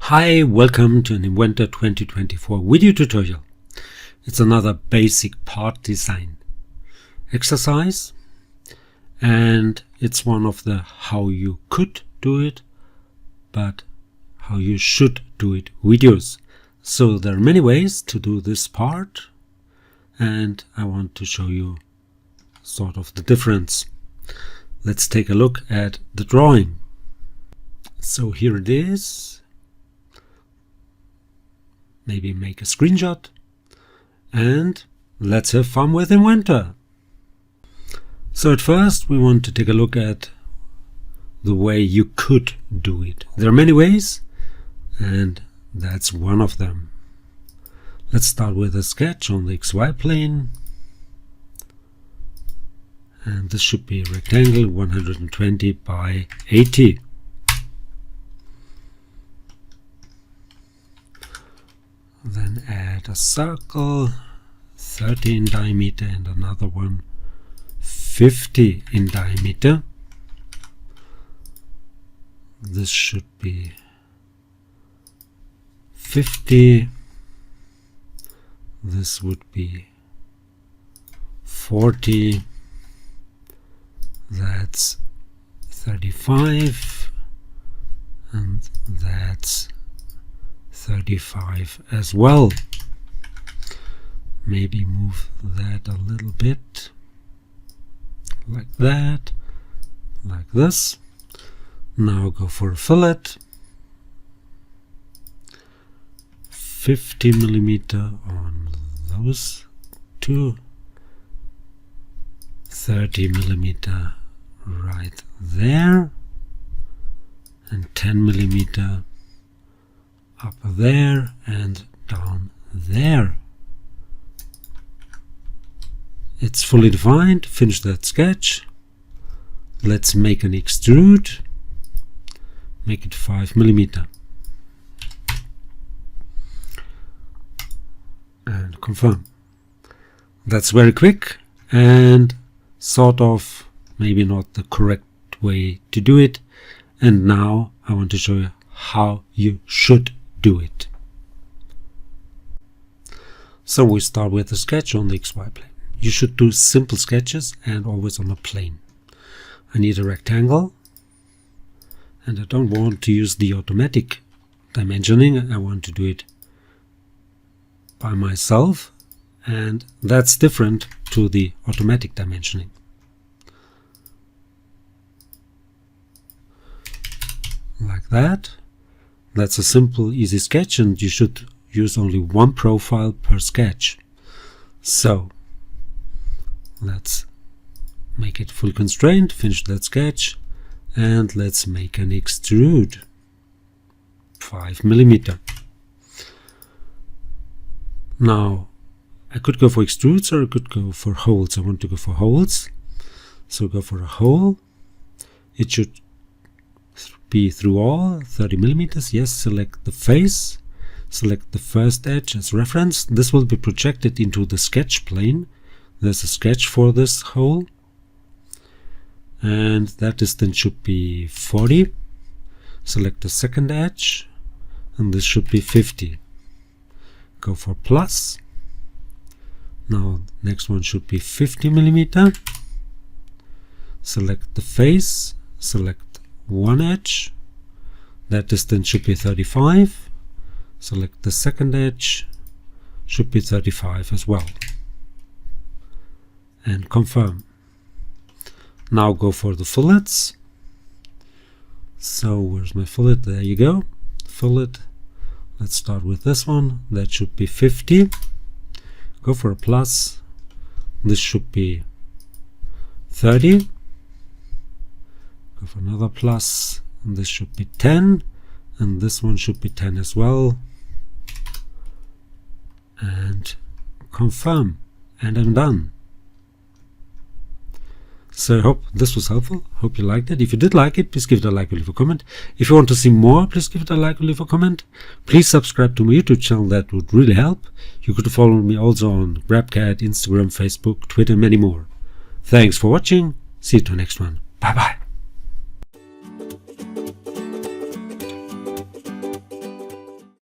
Hi, welcome to an Inventor 2024 video tutorial. It's another basic part design exercise, and it's one of the how you could do it, but how you should do it videos. So there are many ways to do this part, and I want to show you sort of the difference. Let's take a look at the drawing. So here it is. Maybe make a screenshot and let's have fun with Inventor. So at first we want to take a look at the way you could do it. There are many ways and that's one of them. Let's start with a sketch on the XY plane, and this should be a rectangle 120 by 80. Then add a circle 30 in diameter and another one 50 in diameter. This should be 50. This would be 40. That's 35. And that's 35 as well. Maybe move that a little bit like that, like this. Now go for a fillet, 50 millimeter on those two, 30 millimeter right there, and 10 millimeter up there and down there. It's fully defined. Finish that sketch. Let's make an extrude. Make it 5 millimeter. And confirm. That's very quick and sort of maybe not the correct way to do it. And now I want to show you how you should do it. So we start with a sketch on the XY plane. You should do simple sketches and always on a plane. I need a rectangle, and I don't want to use the automatic dimensioning. I want to do it by myself, and that's different to the automatic dimensioning. Like that. That's a simple, easy sketch, and you should use only one profile per sketch. So let's make it full constraint, finish that sketch, and let's make an extrude 5 millimeter. Now I could go for extrudes or I could go for holes. I want to go for holes, so go for a hole. It should be through all 30 millimeters. Yes, select the face, select the first edge as reference. This will be projected into the sketch plane. There's a sketch for this hole, and that distance should be 40. Select the second edge, and this should be 50. Go for plus. Now next one should be 50 millimeter. Select the face, select one edge, that distance should be 35. Select the second edge, should be 35 as well, and confirm. Now go for the fillets. So where's my fillet? There you go, fillet. Let's start with this one. That should be 50. Go for a plus. This should be 30. Go for another plus, and this should be 10, and this one should be 10 as well, and confirm, and I'm done. So I hope this was helpful. Hope you liked it. If you did like it, please give it a like or leave a comment. If you want to see more, please give it a like or leave a comment. Please subscribe to my YouTube channel. That would really help. You could follow me also on GrabCAD, Instagram, Facebook, Twitter, and many more. Thanks for watching. See you to the next one. Bye bye.